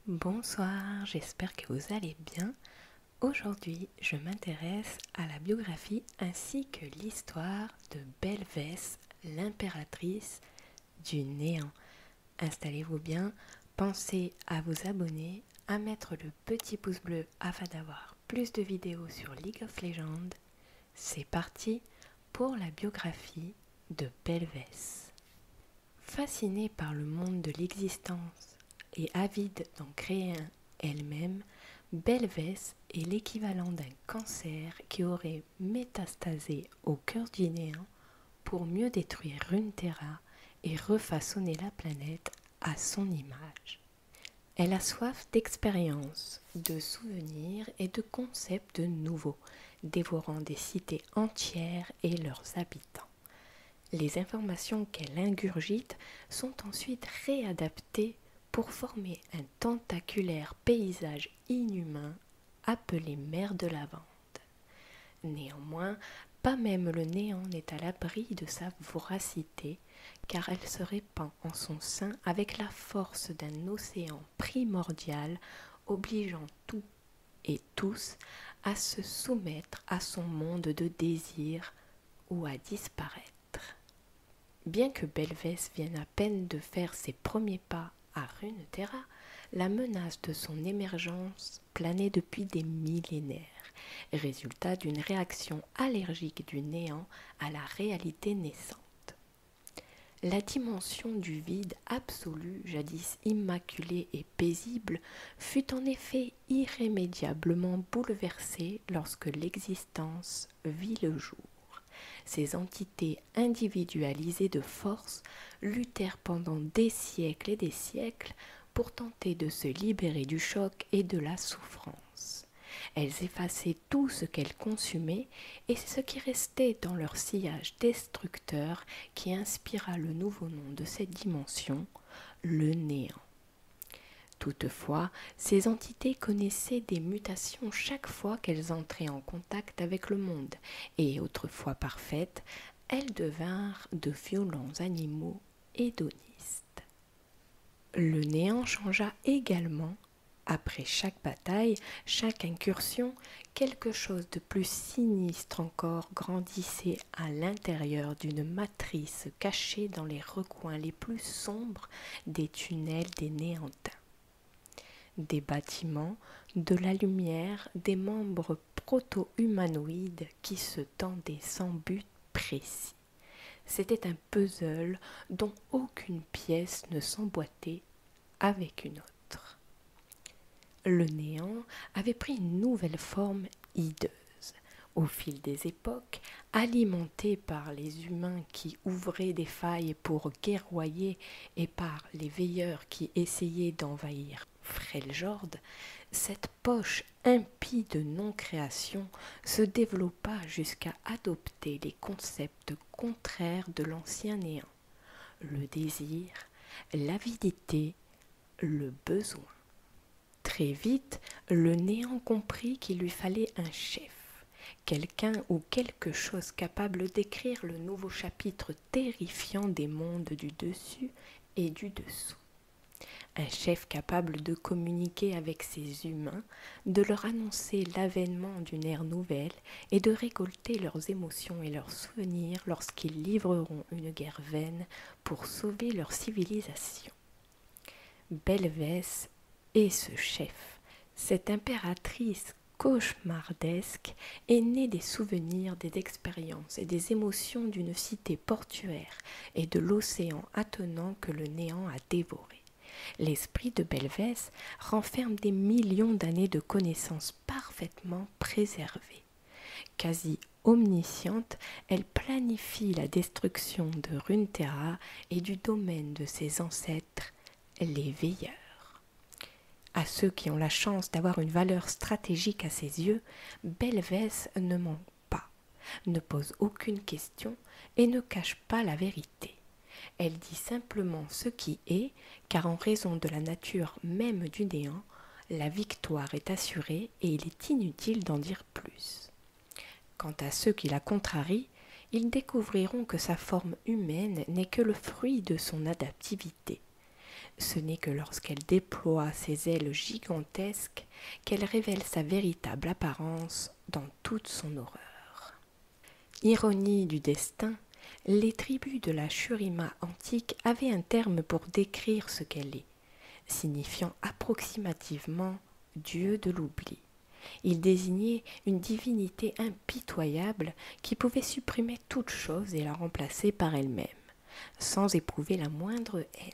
Bonsoir, j'espère que vous allez bien. Aujourd'hui, je m'intéresse à la biographie ainsi que l'histoire de Belvès, l'impératrice du néant. Installez-vous bien, pensez à vous abonner, à mettre le petit pouce bleu afin d'avoir plus de vidéos sur League of Legends. C'est parti pour la biographie de Belvès. Fascinée par le monde de l'existence et avide d'en créer un elle-même, Belvès est l'équivalent d'un cancer qui aurait métastasé au cœur du néant pour mieux détruire Runeterra et refaçonner la planète à son image. Elle a soif d'expériences, de souvenirs et de concepts nouveaux, dévorant des cités entières et leurs habitants. Les informations qu'elle ingurgite sont ensuite réadaptées pour former un tentaculaire paysage inhumain appelé mer de lavande. Néanmoins, pas même le néant n'est à l'abri de sa voracité, car elle se répand en son sein avec la force d'un océan primordial obligeant tout et tous à se soumettre à son monde de désir ou à disparaître. Bien que Belvès vienne à peine de faire ses premiers pas à Runeterra, la menace de son émergence planait depuis des millénaires, résultat d'une réaction allergique du néant à la réalité naissante. La dimension du vide absolu, jadis immaculé et paisible, fut en effet irrémédiablement bouleversée lorsque l'existence vit le jour. Ces entités individualisées de force luttèrent pendant des siècles et des siècles pour tenter de se libérer du choc et de la souffrance. Elles effaçaient tout ce qu'elles consumaient et c'est ce qui restait dans leur sillage destructeur qui inspira le nouveau nom de cette dimension, le néant. Toutefois, ces entités connaissaient des mutations chaque fois qu'elles entraient en contact avec le monde, et autrefois parfaites, elles devinrent de violents animaux hédonistes. Le néant changea également, après chaque bataille, chaque incursion, quelque chose de plus sinistre encore grandissait à l'intérieur d'une matrice cachée dans les recoins les plus sombres des tunnels des néantins. Des bâtiments, de la lumière, des membres proto-humanoïdes qui se tendaient sans but précis. C'était un puzzle dont aucune pièce ne s'emboîtait avec une autre. Le néant avait pris une nouvelle forme hideuse. Au fil des époques, alimenté par les humains qui ouvraient des failles pour guerroyer et par les veilleurs qui essayaient d'envahir Freljord, cette poche impie de non-création se développa jusqu'à adopter les concepts contraires de l'ancien néant, le désir, l'avidité, le besoin. Très vite, le néant comprit qu'il lui fallait un chef, quelqu'un ou quelque chose capable d'écrire le nouveau chapitre terrifiant des mondes du dessus et du dessous. Un chef capable de communiquer avec ces humains, de leur annoncer l'avènement d'une ère nouvelle et de récolter leurs émotions et leurs souvenirs lorsqu'ils livreront une guerre vaine pour sauver leur civilisation. Belvès est ce chef, cette impératrice cauchemardesque est née des souvenirs, des expériences et des émotions d'une cité portuaire et de l'océan attenant que le néant a dévoré. L'esprit de Belvès renferme des millions d'années de connaissances parfaitement préservées. Quasi omnisciente, elle planifie la destruction de Runeterra et du domaine de ses ancêtres, les veilleurs. À ceux qui ont la chance d'avoir une valeur stratégique à ses yeux, Belvès ne ment pas, ne pose aucune question et ne cache pas la vérité. Elle dit simplement ce qui est, car en raison de la nature même du néant, la victoire est assurée et il est inutile d'en dire plus. Quant à ceux qui la contrarient, ils découvriront que sa forme humaine n'est que le fruit de son adaptivité. Ce n'est que lorsqu'elle déploie ses ailes gigantesques qu'elle révèle sa véritable apparence dans toute son horreur. Ironie du destin, les tribus de la Shurima antique avaient un terme pour décrire ce qu'elle est, signifiant approximativement « Dieu de l'oubli ». Il désignait une divinité impitoyable qui pouvait supprimer toute chose et la remplacer par elle-même, sans éprouver la moindre haine.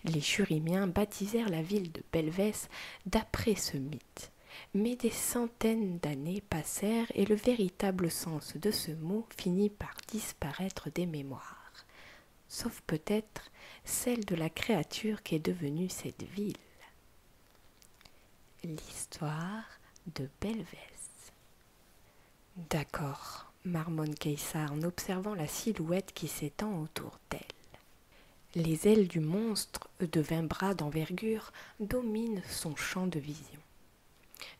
Les Shurimiens baptisèrent la ville de Belvès d'après ce mythe, mais des centaines d'années passèrent et le véritable sens de ce mot finit par disparaître des mémoires, sauf peut-être celle de la créature qu'est devenue cette ville. L'histoire de Belvès. D'accord, marmonne Kaysa en observant la silhouette qui s'étend autour d'elle. Les ailes du monstre, de 20 bras d'envergure, dominent son champ de vision.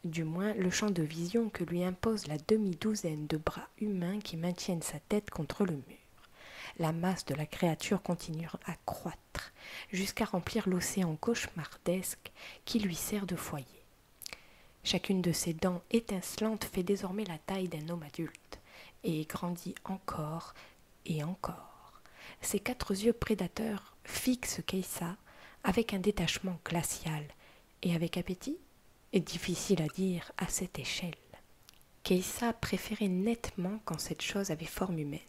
Du moins le champ de vision que lui impose la demi-douzaine de bras humains qui maintiennent sa tête contre le mur. La masse de la créature continue à croître, jusqu'à remplir l'océan cauchemardesque qui lui sert de foyer. Chacune de ses dents étincelantes fait désormais la taille d'un homme adulte, et grandit encore et encore. Ses 4 yeux prédateurs fixent Kaysa avec un détachement glacial, et avec appétit, est difficile à dire à cette échelle. Kaysa préférait nettement quand cette chose avait forme humaine.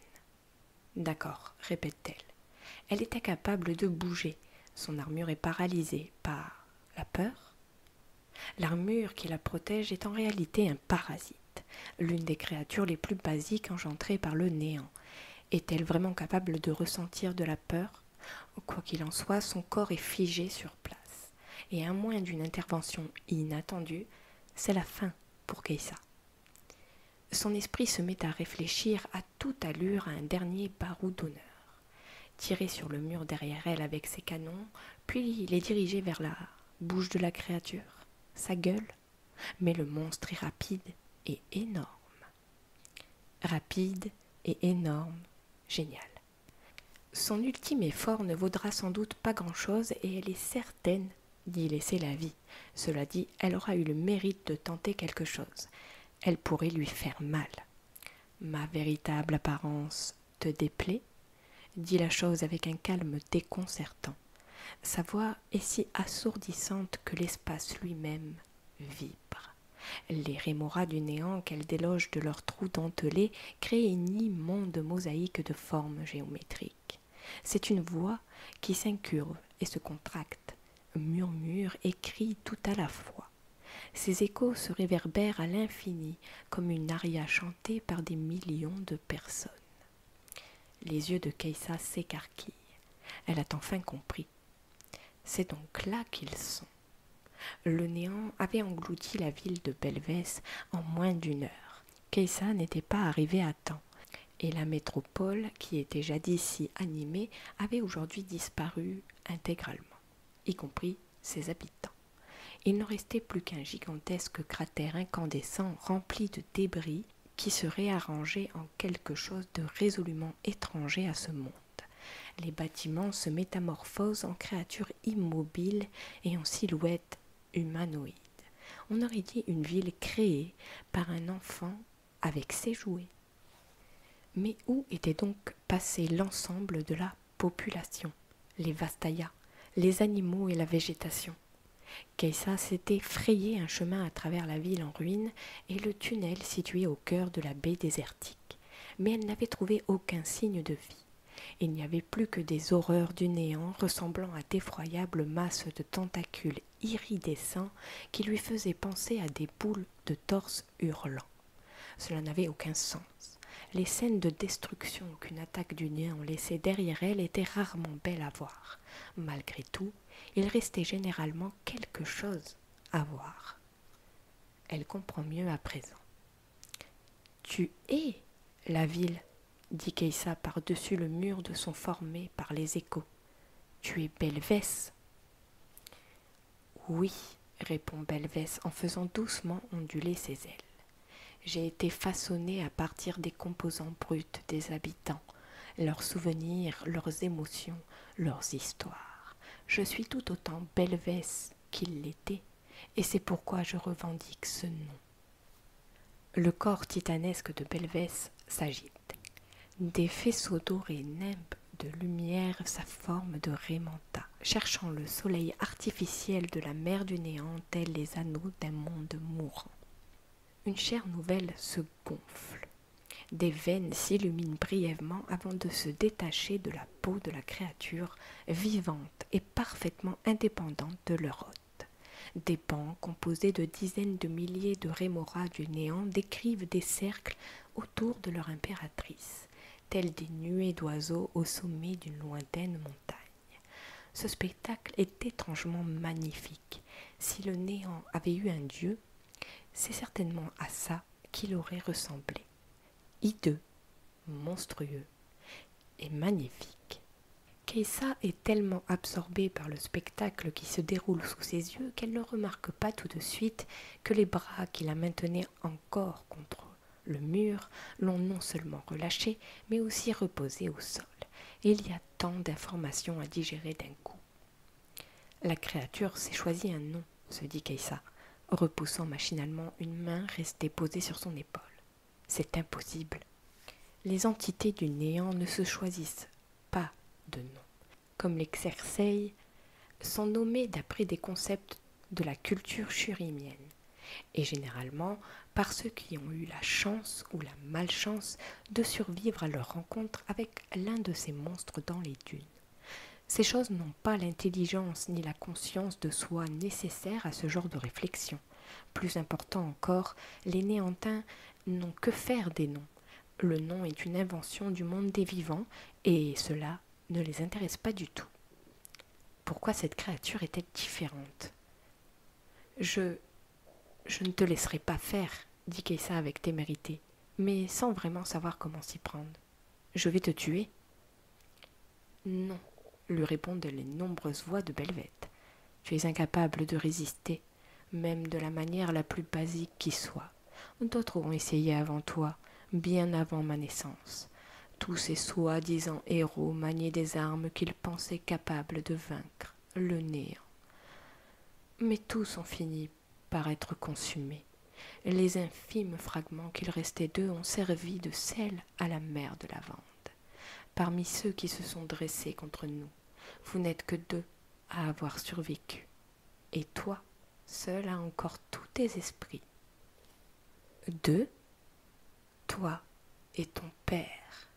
D'accord, répète-t-elle. Elle est incapable de bouger, son armure est paralysée par la peur. L'armure qui la protège est en réalité un parasite, l'une des créatures les plus basiques engendrées par le néant. Est-elle vraiment capable de ressentir de la peur? Quoi qu'il en soit, son corps est figé sur place, et à moins d'une intervention inattendue, c'est la fin pour Kaysa. Son esprit se met à réfléchir à toute allure à un dernier barreau d'honneur. Tirer sur le mur derrière elle avec ses canons, puis les diriger vers la bouche de la créature, sa gueule. Mais le monstre est rapide et énorme. Rapide et énorme, génial. Son ultime effort ne vaudra sans doute pas grand-chose et elle est certaine d'y laisser la vie. Cela dit, elle aura eu le mérite de tenter quelque chose. Elle pourrait lui faire mal. Ma véritable apparence te déplaît? Dit la chose avec un calme déconcertant. Sa voix est si assourdissante que l'espace lui-même vibre. Les rémoras du néant qu'elle déloge de leurs trous dentelés créent une immonde mosaïque de formes géométriques. C'est une voix qui s'incurve et se contracte, murmure et crie tout à la fois. Ces échos se réverbèrent à l'infini comme une aria chantée par des millions de personnes. Les yeux de Kaysa s'écarquillent. Elle a enfin compris. C'est donc là qu'ils sont. Le néant avait englouti la ville de Belvès en moins d'1 heure. Kaysa n'était pas arrivée à temps, et la métropole, qui était jadis si animée, avait aujourd'hui disparu intégralement, y compris ses habitants. Il ne restait plus qu'un gigantesque cratère incandescent rempli de débris qui se réarrangeait en quelque chose de résolument étranger à ce monde. Les bâtiments se métamorphosent en créatures immobiles et en silhouettes humanoïdes. On aurait dit une ville créée par un enfant avec ses jouets. Mais où était donc passé l'ensemble de la population, les Vastaya, les animaux et la végétation? Kaysa s'était frayé un chemin à travers la ville en ruine et le tunnel situé au cœur de la baie désertique, mais elle n'avait trouvé aucun signe de vie. Il n'y avait plus que des horreurs du néant ressemblant à d'effroyables masses de tentacules iridescents qui lui faisaient penser à des boules de torse hurlants. Cela n'avait aucun sens. Les scènes de destruction qu'une attaque du néant laissait derrière elle étaient rarement belles à voir. Malgré tout, il restait généralement quelque chose à voir. Elle comprend mieux à présent. « Tu es la ville !» dit Kaysa par-dessus le mur de son formé par les échos. « Tu es Belvès !»« Oui, » répond Belvès en faisant doucement onduler ses ailes. « J'ai été façonnée à partir des composants bruts des habitants, leurs souvenirs, leurs émotions, leurs histoires. Je suis tout autant Belvès qu'il l'était, et c'est pourquoi je revendique ce nom. Le corps titanesque de Belvès s'agite. Des faisceaux dorés nimbent de lumière sa forme de Raimanta, cherchant le soleil artificiel de la mer du néant tels les anneaux d'un monde mourant. Une chair nouvelle se gonfle. Des veines s'illuminent brièvement avant de se détacher de la peau de la créature, vivante et parfaitement indépendante de leur hôte. Des bancs composés de dizaines de milliers de rémoras du néant décrivent des cercles autour de leur impératrice, tels des nuées d'oiseaux au sommet d'une lointaine montagne. Ce spectacle est étrangement magnifique. Si le néant avait eu un dieu, c'est certainement à ça qu'il aurait ressemblé. Hideux, monstrueux et magnifique. Keïssa est tellement absorbée par le spectacle qui se déroule sous ses yeux qu'elle ne remarque pas tout de suite que les bras qui la maintenaient encore contre le mur l'ont non seulement relâchée, mais aussi reposée au sol. Et il y a tant d'informations à digérer d'un coup. La créature s'est choisi un nom, se dit Keïssa, repoussant machinalement une main restée posée sur son épaule. C'est impossible. Les entités du néant ne se choisissent pas de nom. Comme les Xerxei, sont nommés d'après des concepts de la culture shurimienne, et généralement par ceux qui ont eu la chance ou la malchance de survivre à leur rencontre avec l'un de ces monstres dans les dunes. Ces choses n'ont pas l'intelligence ni la conscience de soi nécessaires à ce genre de réflexion. Plus important encore, les néantins n'ont que faire des noms. Le nom est une invention du monde des vivants, et cela ne les intéresse pas du tout. Pourquoi cette créature est-elle différente ? Je ne te laisserai pas faire, dit Keïssa avec témérité, mais sans vraiment savoir comment s'y prendre. Je vais te tuer. Non, lui répondent les nombreuses voix de Belvette. Tu es incapable de résister, même de la manière la plus basique qui soit. D'autres ont essayé avant toi, bien avant ma naissance. Tous ces soi-disant héros maniaient des armes qu'ils pensaient capables de vaincre le néant. Mais tous ont fini par être consumés. Les infimes fragments qu'il restait d'eux ont servi de sel à la mer de Lavande. Parmi ceux qui se sont dressés contre nous, vous n'êtes que 2 à avoir survécu. Et toi, seul as encore tous tes esprits. 2 ? Toi et ton père.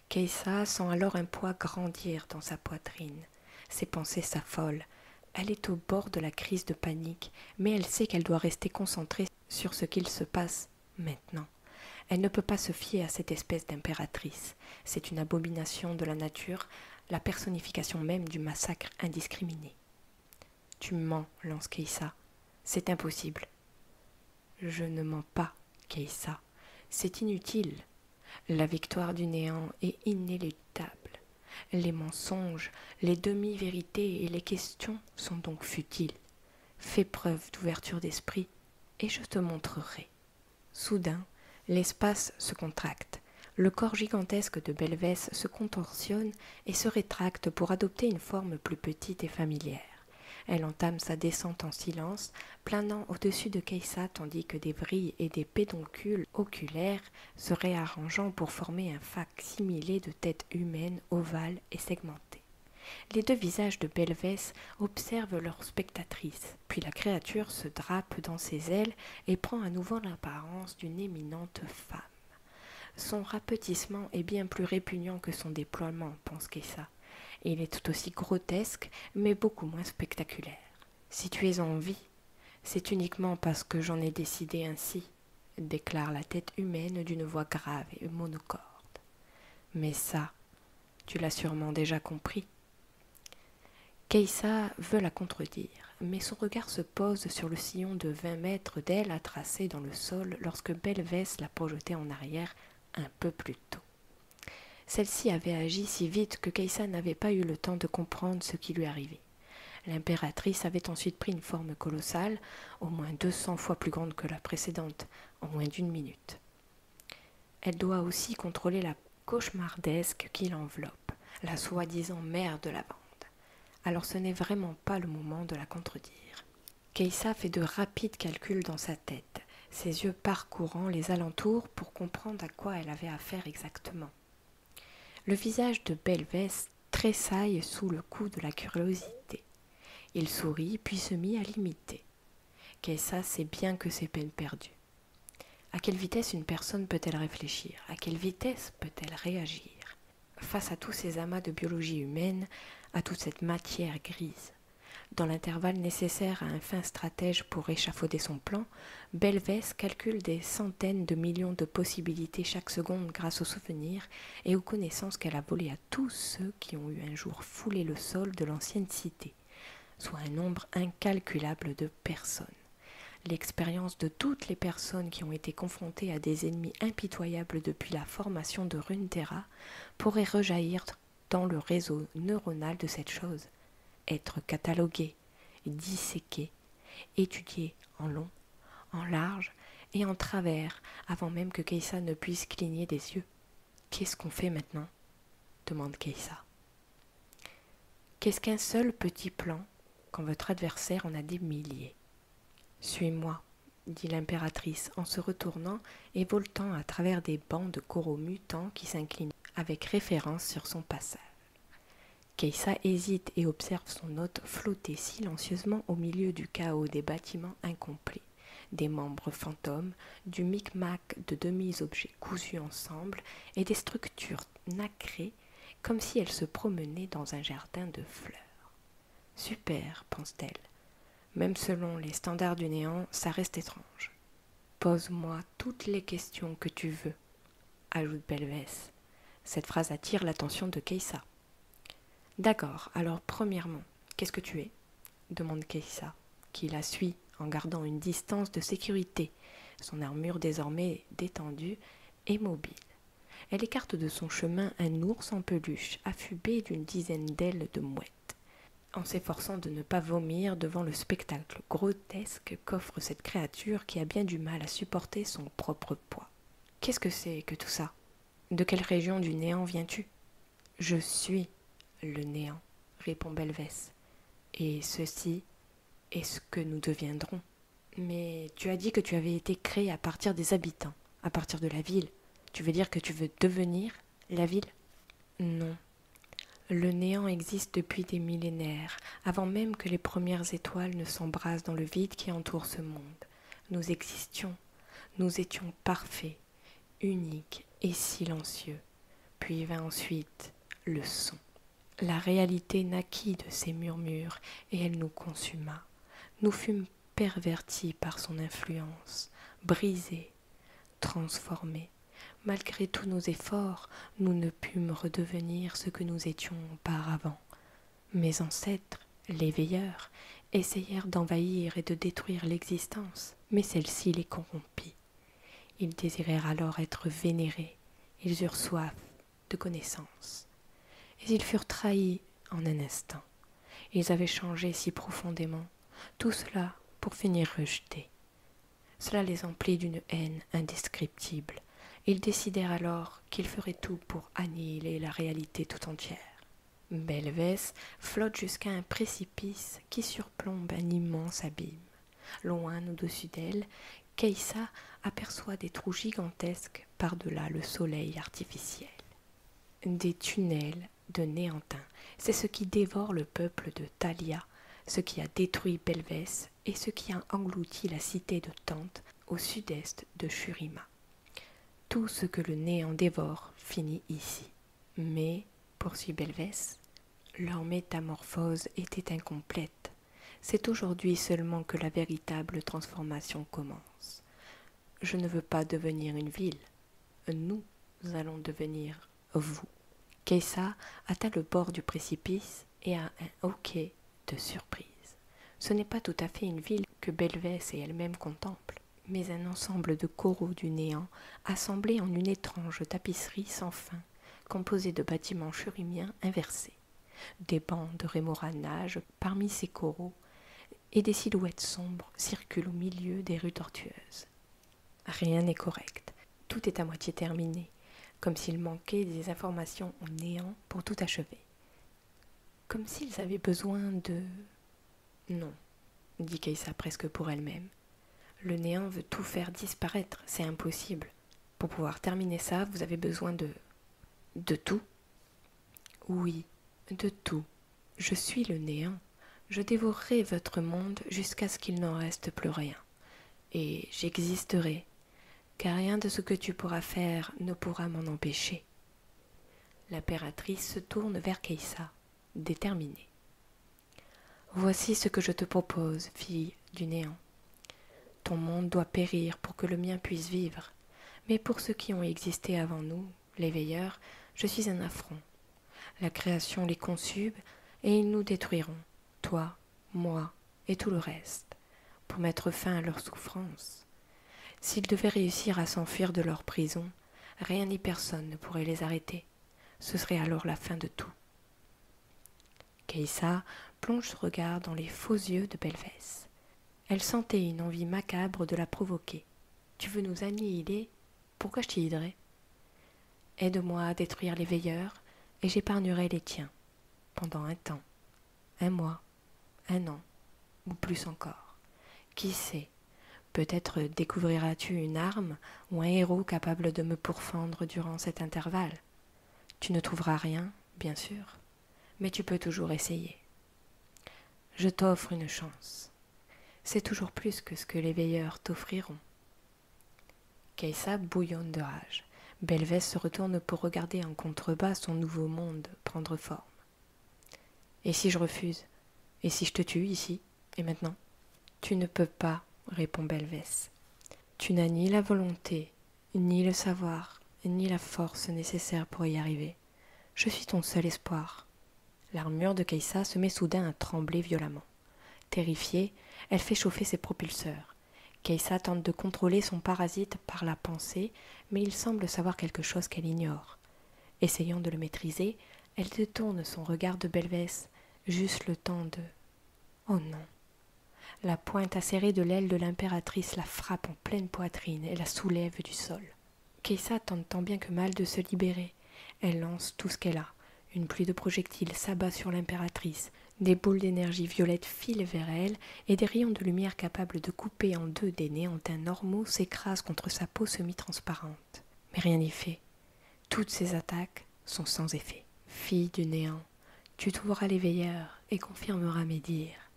Keïssa sent alors un poids grandir dans sa poitrine. Ses pensées s'affolent. Elle est au bord de la crise de panique, mais elle sait qu'elle doit rester concentrée sur ce qu'il se passe maintenant. Elle ne peut pas se fier à cette espèce d'impératrice. C'est une abomination de la nature, la personnification même du massacre indiscriminé. Tu mens, lance Keïssa. C'est impossible. Je ne mens pas, Keïssa. C'est inutile. La victoire du néant est inéluctable. Les mensonges, les demi-vérités et les questions sont donc futiles. Fais preuve d'ouverture d'esprit et je te montrerai. Soudain, l'espace se contracte. Le corps gigantesque de Belvès se contorsionne et se rétracte pour adopter une forme plus petite et familière. Elle entame sa descente en silence, planant au-dessus de Keïssa tandis que des vrilles et des pédoncules oculaires se réarrangeant pour former un fac-similé de tête humaine ovale et segmentée. Les 2 visages de Belvès observent leur spectatrice, puis la créature se drape dans ses ailes et prend à nouveau l'apparence d'une éminente femme. Son rapetissement est bien plus répugnant que son déploiement, pense Keïssa. Il est tout aussi grotesque, mais beaucoup moins spectaculaire. Si tu es en vie, c'est uniquement parce que j'en ai décidé ainsi, déclare la tête humaine d'une voix grave et monocorde. Mais ça, tu l'as sûrement déjà compris. Keïssa veut la contredire, mais son regard se pose sur le sillon de 20 mètres d'aile à tracer dans le sol lorsque Belvès l'a projeté en arrière un peu plus tôt. Celle-ci avait agi si vite que Keïssa n'avait pas eu le temps de comprendre ce qui lui arrivait. L'impératrice avait ensuite pris une forme colossale, au moins 200 fois plus grande que la précédente, en moins d'1 minute. Elle doit aussi contrôler la cauchemardesque qui l'enveloppe, la soi-disant mer de Lavande. alors ce n'est vraiment pas le moment de la contredire. Keïssa fait de rapides calculs dans sa tête, ses yeux parcourant les alentours pour comprendre à quoi elle avait affaire exactement. Le visage de Belvès tressaille sous le coup de la curiosité. Il sourit puis se mit à l'imiter. Keïssa sait bien que c'est peine perdue. À quelle vitesse une personne peut-elle réfléchir? À quelle vitesse peut-elle réagir? Face à tous ces amas de biologie humaine, à toute cette matière grise. Dans l'intervalle nécessaire à un fin stratège pour échafauder son plan, Belvès calcule des centaines de millions de possibilités chaque seconde grâce aux souvenirs et aux connaissances qu'elle a volées à tous ceux qui ont eu un jour foulé le sol de l'ancienne cité, soit un nombre incalculable de personnes. L'expérience de toutes les personnes qui ont été confrontées à des ennemis impitoyables depuis la formation de Runeterra pourrait rejaillir dans le réseau neuronal de cette chose, être cataloguée, disséquée, étudiée en long, en large et en travers avant même que Keïssa ne puisse cligner des yeux. Qu'est-ce qu'on fait maintenant? Demande Keïssa. Qu'est-ce qu'un seul petit plan quand votre adversaire en a des milliers? Suis-moi, dit l'impératrice en se retournant et voletant à travers des bancs de coraux mutants qui s'inclinent avec référence sur son passage. Keïssa hésite et observe son hôte flotter silencieusement au milieu du chaos des bâtiments incomplets, des membres fantômes, du micmac de demi-objets cousus ensemble et des structures nacrées comme si elle se promenait dans un jardin de fleurs. Super, pense-t-elle. Même selon les standards du néant, ça reste étrange. Pose-moi toutes les questions que tu veux, ajoute Belvès. Cette phrase attire l'attention de Keïssa. D'accord, alors premièrement, qu'est-ce que tu es? Demande Keïssa, qui la suit en gardant une distance de sécurité, son armure désormais détendue et mobile. Elle écarte de son chemin un ours en peluche, affubé d'une dizaine d'ailes de mouette, en s'efforçant de ne pas vomir devant le spectacle grotesque qu'offre cette créature qui a bien du mal à supporter son propre poids. Qu'est-ce que c'est que tout ça? De quelle région du néant viens-tu? Je suis le néant, répond Belvès. Et ceci est ce que nous deviendrons. Mais tu as dit que tu avais été créé à partir des habitants, à partir de la ville. Tu veux dire que tu veux devenir la ville? Non. Le néant existe depuis des millénaires, avant même que les premières étoiles ne s'embrasent dans le vide qui entoure ce monde. Nous existions, nous étions parfaits, uniques et silencieux. Puis vint ensuite le son. La réalité naquit de ces murmures et elle nous consuma. Nous fûmes pervertis par son influence, brisés, transformés. Malgré tous nos efforts, nous ne pûmes redevenir ce que nous étions auparavant. Mes ancêtres, les veilleurs, essayèrent d'envahir et de détruire l'existence, mais celle-ci les corrompit. Ils désirèrent alors être vénérés, ils eurent soif de connaissance. Et ils furent trahis en un instant. Ils avaient changé si profondément, tout cela pour finir rejetés. Cela les emplit d'une haine indescriptible. Ils décidèrent alors qu'ils feraient tout pour annihiler la réalité tout entière. Belvès flotte jusqu'à un précipice qui surplombe un immense abîme. Loin au-dessus d'elle, Keïssa aperçoit des trous gigantesques par-delà le soleil artificiel. Des tunnels de néantins, c'est ce qui dévore le peuple de Thalia, ce qui a détruit Belvès et ce qui a englouti la cité de Tante au sud-est de Shurima. Tout ce que le néant dévore finit ici. Mais, poursuit Belvès, leur métamorphose était incomplète. C'est aujourd'hui seulement que la véritable transformation commence. Je ne veux pas devenir une ville. Nous allons devenir vous. Keïssa atteint le bord du précipice et a un hoquet de surprise. Ce n'est pas tout à fait une ville que Belvès et elle-même contemplent, mais un ensemble de coraux du néant assemblés en une étrange tapisserie sans fin, composée de bâtiments shurimiens inversés. Des bancs de rémora nagent parmi ces coraux et des silhouettes sombres circulent au milieu des rues tortueuses. Rien n'est correct, tout est à moitié terminé, comme s'il manquait des informations au néant pour tout achever. comme s'ils avaient besoin de... Non, dit Kaysa presque pour elle-même. Le néant veut tout faire disparaître, c'est impossible. Pour pouvoir terminer ça, vous avez besoin de... De tout? Oui, de tout. Je suis le néant. Je dévorerai votre monde jusqu'à ce qu'il n'en reste plus rien. Et j'existerai, car rien de ce que tu pourras faire ne pourra m'en empêcher. L'impératrice se tourne vers Kaysa, déterminée. Voici ce que je te propose, fille du néant. Ton monde doit périr pour que le mien puisse vivre, mais pour ceux qui ont existé avant nous, les veilleurs, je suis un affront. La création les consume et ils nous détruiront, toi, moi et tout le reste, pour mettre fin à leur souffrance. S'ils devaient réussir à s'enfuir de leur prison, rien ni personne ne pourrait les arrêter. Ce serait alors la fin de tout. Kaysa plonge son regard dans les faux yeux de Belvès. Elle sentait une envie macabre de la provoquer. « Tu veux nous annihiler? Pourquoi je t'y aiderais? Aide-moi à détruire les veilleurs, et j'épargnerai les tiens, pendant un temps, un mois, un an, ou plus encore. Qui sait, peut-être découvriras-tu une arme ou un héros capable de me pourfendre durant cet intervalle. Tu ne trouveras rien, bien sûr, mais tu peux toujours essayer. Je t'offre une chance. C'est toujours plus que ce que les veilleurs t'offriront. » Kaysa bouillonne de rage. Belvès se retourne pour regarder en contrebas son nouveau monde prendre forme. « Et si je refuse? Et si je te tue ici et maintenant ?»« Tu ne peux pas, » répond Belvès. « Tu n'as ni la volonté, ni le savoir, ni la force nécessaire pour y arriver. Je suis ton seul espoir. » L'armure de Kaysa se met soudain à trembler violemment. Terrifiée, elle fait chauffer ses propulseurs. Kaysa tente de contrôler son parasite par la pensée, mais il semble savoir quelque chose qu'elle ignore. Essayant de le maîtriser, elle détourne son regard de Belvès, juste le temps de... Oh non! La pointe acérée de l'aile de l'impératrice la frappe en pleine poitrine et la soulève du sol. Kaysa tente tant bien que mal de se libérer. Elle lance tout ce qu'elle a. Une pluie de projectiles s'abat sur l'impératrice. Des boules d'énergie violette filent vers elle et des rayons de lumière capables de couper en deux des néantins normaux s'écrasent contre sa peau semi-transparente. Mais rien n'y fait. Toutes ces attaques sont sans effet. Fille du néant, tu trouveras les veilleurs et confirmeras mes dires.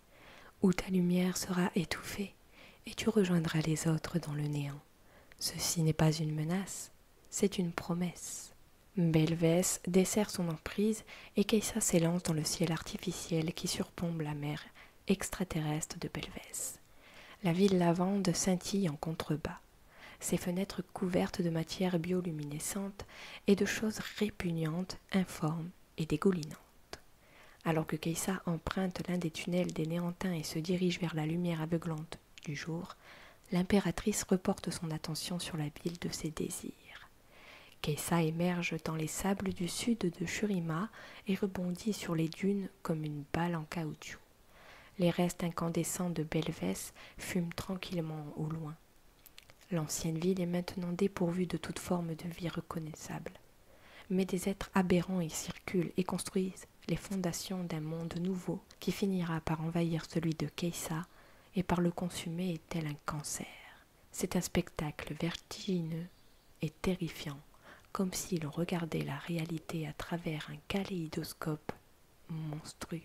Où ta lumière sera étouffée et tu rejoindras les autres dans le néant. Ceci n'est pas une menace, c'est une promesse. Belvès dessert son emprise et Kaysa s'élance dans le ciel artificiel qui surplombe la mer extraterrestre de Belvès. La ville lavande scintille en contrebas, ses fenêtres couvertes de matière bioluminescente et de choses répugnantes, informes et dégoulinantes. Alors que Kaysa emprunte l'un des tunnels des Néantins et se dirige vers la lumière aveuglante du jour, l'impératrice reporte son attention sur la ville de ses désirs. Kaysa émerge dans les sables du sud de Shurima et rebondit sur les dunes comme une balle en caoutchouc. Les restes incandescents de Belvès fument tranquillement au loin. L'ancienne ville est maintenant dépourvue de toute forme de vie reconnaissable. Mais des êtres aberrants y circulent et construisent les fondations d'un monde nouveau qui finira par envahir celui de Kaysa et par le consumer tel un cancer. C'est un spectacle vertigineux et terrifiant, comme si l'on regardait la réalité à travers un kaléidoscope monstrueux.